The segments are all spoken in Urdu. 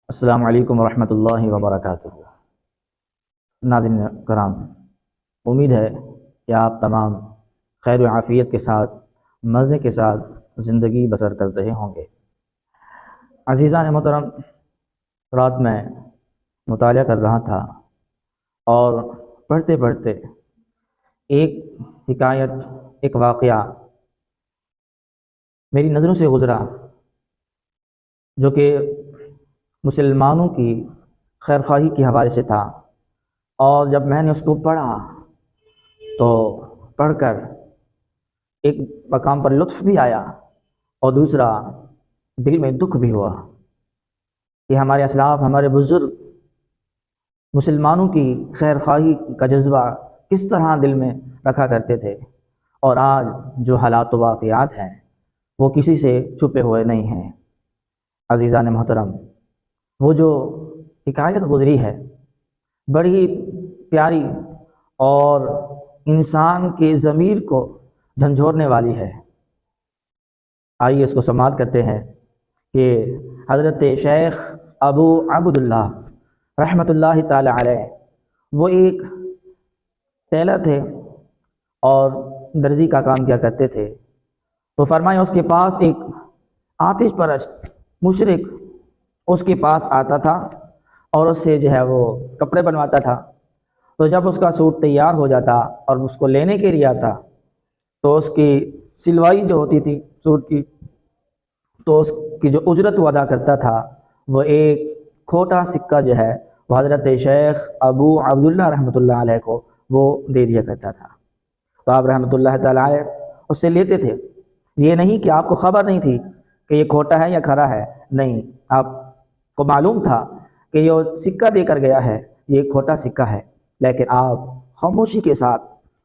السلام علیکم ورحمۃ اللہ وبرکاتہ۔ ناظرین کرام، امید ہے کہ آپ تمام خیر و عافیت کے ساتھ مزے کے ساتھ زندگی بسر کر رہے ہوں گے۔ عزیزان محترم، رات میں مطالعہ کر رہا تھا اور پڑھتے پڑھتے ایک حکایت، ایک واقعہ میری نظروں سے گزرا جو کہ مسلمانوں کی خیر خواہی کے حوالے سے تھا، اور جب میں نے اس کو پڑھا تو پڑھ کر ایک مقام پر لطف بھی آیا اور دوسرا دل میں دکھ بھی ہوا کہ ہمارے اسلاف، ہمارے بزرگ مسلمانوں کی خیر خواہی کا جذبہ کس طرح دل میں رکھا کرتے تھے، اور آج جو حالات و واقعات ہیں وہ کسی سے چھپے ہوئے نہیں ہیں۔ عزیزان محترم، وہ جو حکایت گزری ہے بڑی پیاری اور انسان کے ضمیر کو جھنجھوڑنے والی ہے۔ آئیے اس کو سماعت کرتے ہیں کہ حضرت شیخ ابو عبداللہ رحمۃ اللہ تعالی علیہ، وہ ایک ٹیلر تھے اور درزی کا کام کیا کرتے تھے۔ تو فرمایا اس کے پاس ایک آتش پرست مشرک اس کے پاس آتا تھا اور اس سے جو ہے وہ کپڑے بنواتا تھا۔ تو جب اس کا سوٹ تیار ہو جاتا اور اس کو لینے کے لیے آتا تو اس کی سلوائی جو ہوتی تھی سوٹ کی، تو اس کی جو اجرت وہ ادا کرتا تھا وہ ایک کھوٹا سکہ جو ہے وہ حضرت شیخ ابو عبداللہ رحمۃ اللہ علیہ کو وہ دے دیا کرتا تھا۔ تو آپ رحمۃ اللہ تعالی علیہ اس سے لیتے تھے۔ یہ نہیں کہ آپ کو خبر نہیں تھی کہ یہ کھوٹا ہے یا کھرا ہے، نہیں، آپ کو معلوم تھا کہ یہ سکہ دے کر گیا ہے، یہ کھوٹا سکہ ہے، لیکن آپ خاموشی کے ساتھ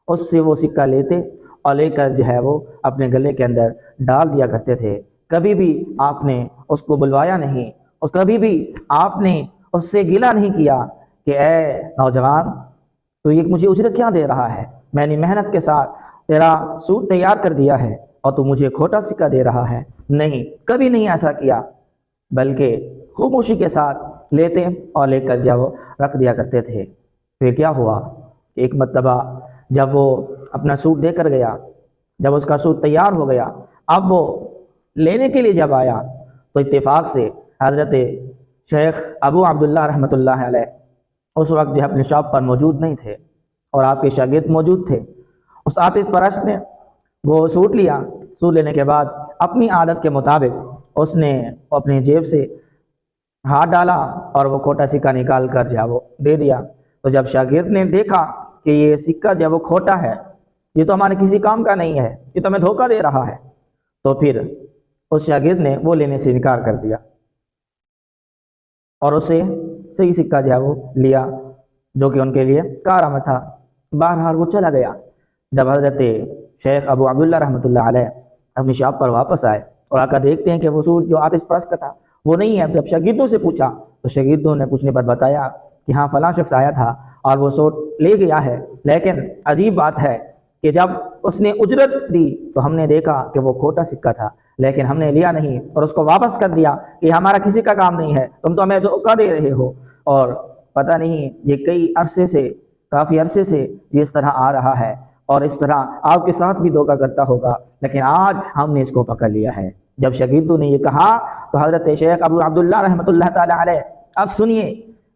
اس سے وہ سکہ لیتے اور لے کر جو ہے وہ اپنے گلے کے اندر ڈال دیا کرتے تھے۔ کبھی بھی آپ نے اس کو بلوایا نہیں، کبھی بھی آپ نے اس سے گلہ نہیں کیا کہ اے نوجوان، تو یہ مجھے اجرت کیا دے رہا ہے؟ میں نے محنت کے ساتھ تیرا سوٹ تیار کر دیا ہے اور تو مجھے کھوٹا سکہ دے رہا ہے۔ نہیں، کبھی نہیں ایسا کیا، بلکہ خاموشی کے ساتھ لیتے اور لے کر جب وہ رکھ دیا کرتے تھے۔ پھر کیا ہوا؟ ایک مرتبہ جب وہ اپنا سوٹ دے کر گیا، جب اس کا سوٹ تیار ہو گیا، اب وہ لینے کے لیے جب آیا تو اتفاق سے حضرت شیخ ابو عبداللہ رحمۃ اللہ علیہ اس وقت جو اپنے شاپ پر موجود نہیں تھے اور آپ کے شاگرد موجود تھے۔ اس آتش پرست نے وہ سوٹ لیا، سوٹ لینے کے بعد اپنی عادت کے مطابق اس نے اپنے جیب سے ہاتھ ڈالا اور وہ کھوٹا سکہ نکال کر جو وہ دے دیا۔ تو جب شاگرد نے دیکھا کہ یہ سکہ جو وہ کھوٹا ہے، یہ تو ہمارے کسی کام کا نہیں ہے، یہ تو ہمیں دھوکہ دے رہا ہے، تو پھر اس شاگرد نے وہ لینے سے انکار کر دیا اور اسے صحیح سکہ جو ہے وہ لیا جو کہ ان کے لیے کارآمد تھا۔ بہرحال وہ چلا گیا۔ جب حضرت شیخ ابو عبداللہ رحمۃ اللہ علیہ اپنی شاپ پر واپس آئے اور آ کر دیکھتے ہیں کہ وہ سوٹ جو آتش پرست کا تھا وہ نہیں ہے۔ جب شاگردوں سے پوچھا تو شاگردوں نے پوچھنے پر بتایا کہ ہاں فلاں شخص آیا تھا اور وہ سوٹ لے گیا ہے، لیکن عجیب بات ہے کہ جب اس نے اجرت دی تو ہم نے دیکھا کہ وہ کھوٹا سکہ تھا، لیکن ہم نے لیا نہیں اور اس کو واپس کر دیا کہ ہمارا کسی کا کام نہیں ہے، تم تو ہمیں دھوکہ دے رہے ہو۔ اور پتہ نہیں یہ کافی عرصے سے یہ اس طرح آ رہا ہے اور اس طرح آپ کے ساتھ بھی دھوکہ کرتا ہوگا، لیکن آج ہم نے اس کو پکڑ لیا ہے۔ جب شاگردوں نے یہ کہا تو حضرت شیخ ابو عبداللہ رحمۃ اللہ تعالی علیہ اب سنیے،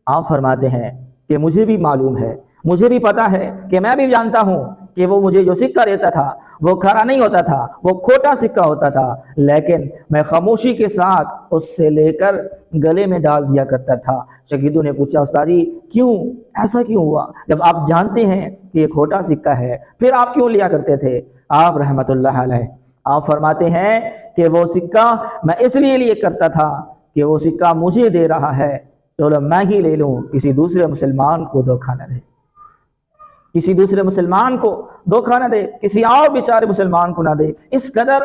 آپ فرماتے ہیں کہ مجھے بھی معلوم ہے، مجھے بھی پتا ہے کہ میں بھی جانتا ہوں کہ وہ مجھے جو سکہ دیتا تھا وہ کھرا نہیں ہوتا تھا، وہ کھوٹا سکہ ہوتا تھا، لیکن میں خاموشی کے ساتھ اس سے لے کر گلے میں ڈال دیا کرتا تھا۔ شاگردوں نے پوچھا استاد جی کیوں ایسا کیوں ہوا؟ جب آپ جانتے ہیں کہ یہ کھوٹا سکہ ہے پھر آپ کیوں لیا کرتے تھے؟ آپ رحمت اللہ علیہ آپ فرماتے ہیں کہ وہ سکہ میں اس لیے لیا کرتا تھا کہ وہ سکہ مجھے دے رہا ہے، چلو میں ہی لے لوں، کسی دوسرے مسلمان کو دھوکہ نہ دے، کسی دوسرے مسلمان کو دھوکہ نہ دے، کسی اور بیچارے مسلمان کو نہ دے۔ اس قدر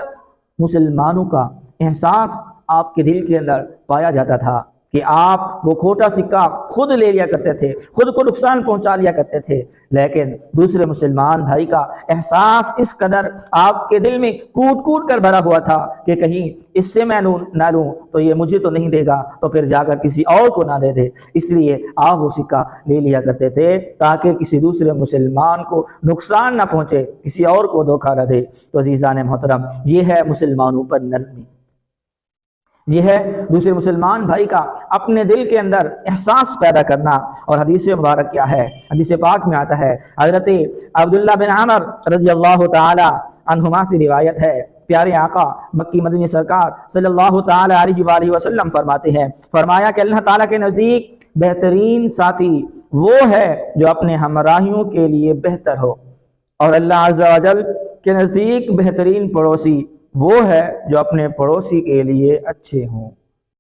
مسلمانوں کا احساس آپ کے دل کے اندر پایا جاتا تھا کہ آپ وہ کھوٹا سکہ خود لے لیا کرتے تھے، خود کو نقصان پہنچا لیا کرتے تھے، لیکن دوسرے مسلمان بھائی کا احساس اس قدر آپ کے دل میں کوٹ کوٹ کر بھرا ہوا تھا کہ کہیں اس سے میں نہ لوں تو یہ مجھے تو نہیں دے گا، تو پھر جا کر کسی اور کو نہ دے دے، اس لیے آپ وہ سکہ لے لیا کرتے تھے تاکہ کسی دوسرے مسلمان کو نقصان نہ پہنچے، کسی اور کو دھوکہ نہ دے۔ تو عزیزان محترم، یہ ہے مسلمانوں پر نرمی، یہ ہے دوسرے مسلمان بھائی کا اپنے دل کے اندر احساس پیدا کرنا۔ اور حدیث مبارک کیا ہے؟ حدیث پاک میں آتا ہے، حضرت عبداللہ بن عمر رضی اللہ تعالی عنہما سے روایت ہے، پیارے آقا مکی مدنی سرکار صلی اللہ تعالی علیہ وآلہ وسلم فرماتے ہیں، فرمایا کہ اللہ تعالیٰ کے نزدیک بہترین ساتھی وہ ہے جو اپنے ہمراہیوں کے لیے بہتر ہو، اور اللہ عز و جل کے نزدیک بہترین پڑوسی وہ ہے جو اپنے پڑوسی کے لیے اچھے ہوں۔